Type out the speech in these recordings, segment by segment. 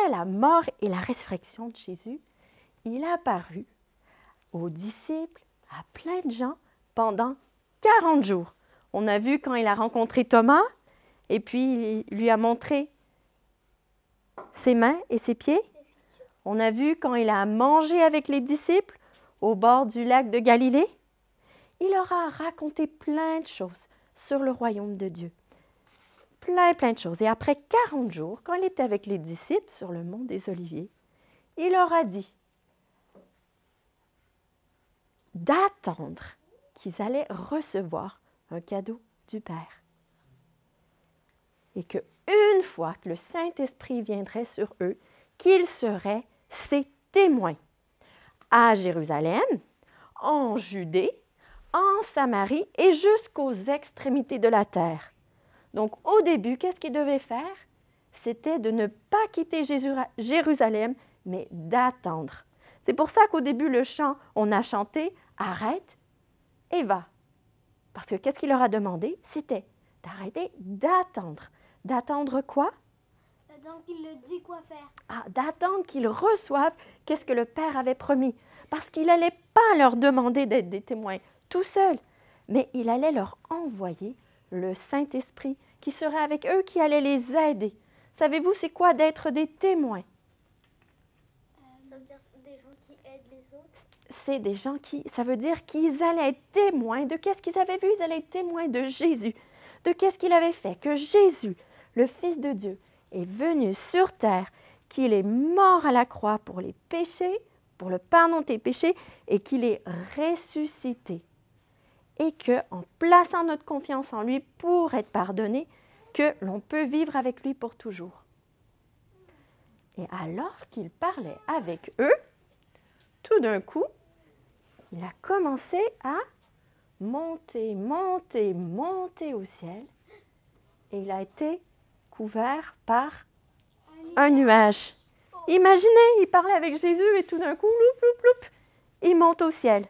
après la mort et la résurrection de Jésus, il a apparu aux disciples, à plein de gens, pendant 40 jours. On a vu quand il a rencontré Thomas, et puis il lui a montré ses mains et ses pieds. On a vu quand il a mangé avec les disciples au bord du lac de Galilée. Il leur a raconté plein de choses sur le royaume de Dieu. Plein de choses. Et après 40 jours, quand il était avec les disciples sur le mont des Oliviers, il leur a dit d'attendre qu'ils allaient recevoir un cadeau du Père. Et qu'une fois que le Saint-Esprit viendrait sur eux, qu'ils seraient ses témoins à Jérusalem, en Judée, en Samarie et jusqu'aux extrémités de la terre. Donc, au début, qu'est-ce qu'ils devaient faire? C'était de ne pas quitter Jérusalem, mais d'attendre. C'est pour ça qu'au début, le chant, on a chanté « Arrête et va ». Parce que qu'est-ce qu'il leur a demandé? C'était d'arrêter d'attendre. D'attendre quoi? D'attendre qu'il le dise quoi faire. Ah, d'attendre qu'ils reçoivent qu'est-ce que le Père avait promis. Parce qu'il n'allait pas leur demander d'être des témoins tout seul, mais il allait leur envoyer le Saint-Esprit qui serait avec eux, qui allait les aider. Savez-vous c'est quoi d'être des témoins? Ça veut dire des gens qui aident les autres? C'est des gens ça veut dire qu'ils allaient être témoins de qu'est-ce qu'ils avaient vu. Ils allaient être témoins de Jésus, de qu'est-ce qu'il avait fait, que Jésus, le Fils de Dieu, est venu sur terre, qu'il est mort à la croix pour les péchés, pour le pardon de tes péchés, et qu'il est ressuscité. Et qu'en plaçant notre confiance en lui pour être pardonné, que l'on peut vivre avec lui pour toujours. Et alors qu'il parlait avec eux, tout d'un coup, il a commencé à monter au ciel, et il a été couvert par un nuage. Imaginez, il parlait avec Jésus et tout d'un coup, loup, loup, loup, il monte au ciel.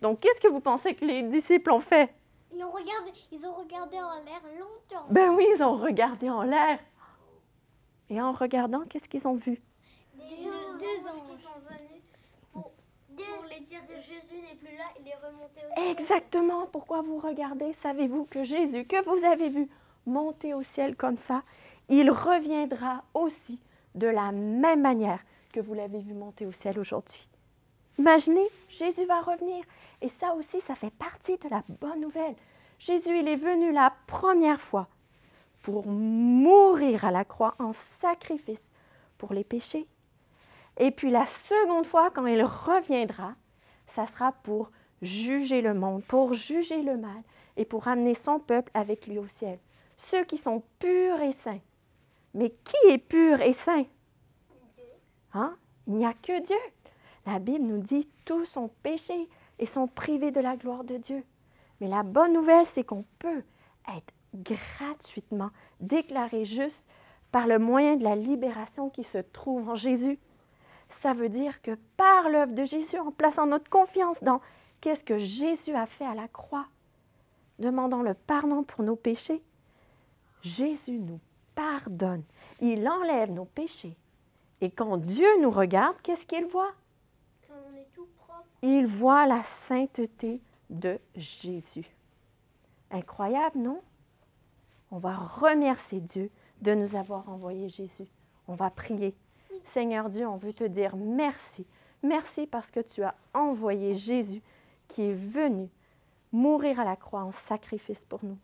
Donc, qu'est-ce que vous pensez que les disciples ont fait? Ils ont regardé en l'air longtemps. Ben oui, ils ont regardé en l'air. Et en regardant, qu'est-ce qu'ils ont vu? Deux anges qui sont venus pour les dire que Jésus n'est plus là, il est remonté au ciel. Exactement. Pourquoi vous regardez? Savez-vous que Jésus, que vous avez vu monter au ciel comme ça, il reviendra aussi de la même manière que vous l'avez vu monter au ciel aujourd'hui. Imaginez, Jésus va revenir. Et ça aussi, ça fait partie de la bonne nouvelle. Jésus, il est venu la première fois pour mourir à la croix en sacrifice pour les péchés. Et puis la seconde fois, quand il reviendra, ça sera pour juger le monde, pour juger le mal et pour amener son peuple avec lui au ciel. Ceux qui sont purs et saints. Mais qui est pur et saint? Hein? Il n'y a que Dieu. La Bible nous dit tous sont péchés et sont privés de la gloire de Dieu. Mais la bonne nouvelle, c'est qu'on peut être gratuitement déclaré juste par le moyen de la libération qui se trouve en Jésus. Ça veut dire que par l'œuvre de Jésus, en plaçant notre confiance dans qu'est-ce que Jésus a fait à la croix, demandant le pardon pour nos péchés, Jésus nous pardonne. Il enlève nos péchés. Et quand Dieu nous regarde, qu'est-ce qu'il voit? On est tout propre. Il voit la sainteté de Jésus. Incroyable, non? On va remercier Dieu de nous avoir envoyé Jésus. On va prier. Seigneur Dieu, on veut te dire merci. Merci parce que tu as envoyé Jésus qui est venu mourir à la croix en sacrifice pour nous.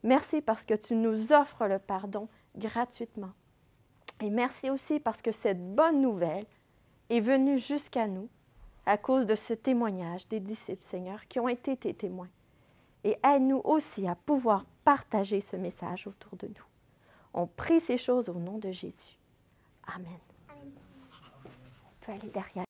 Merci parce que tu nous offres le pardon gratuitement. Et merci aussi parce que cette bonne nouvelle est venue jusqu'à nous à cause de ce témoignage des disciples, Seigneur, qui ont été tes témoins. Et aide-nous aussi à pouvoir partager ce message autour de nous. On prie ces choses au nom de Jésus. Amen. On peut aller derrière.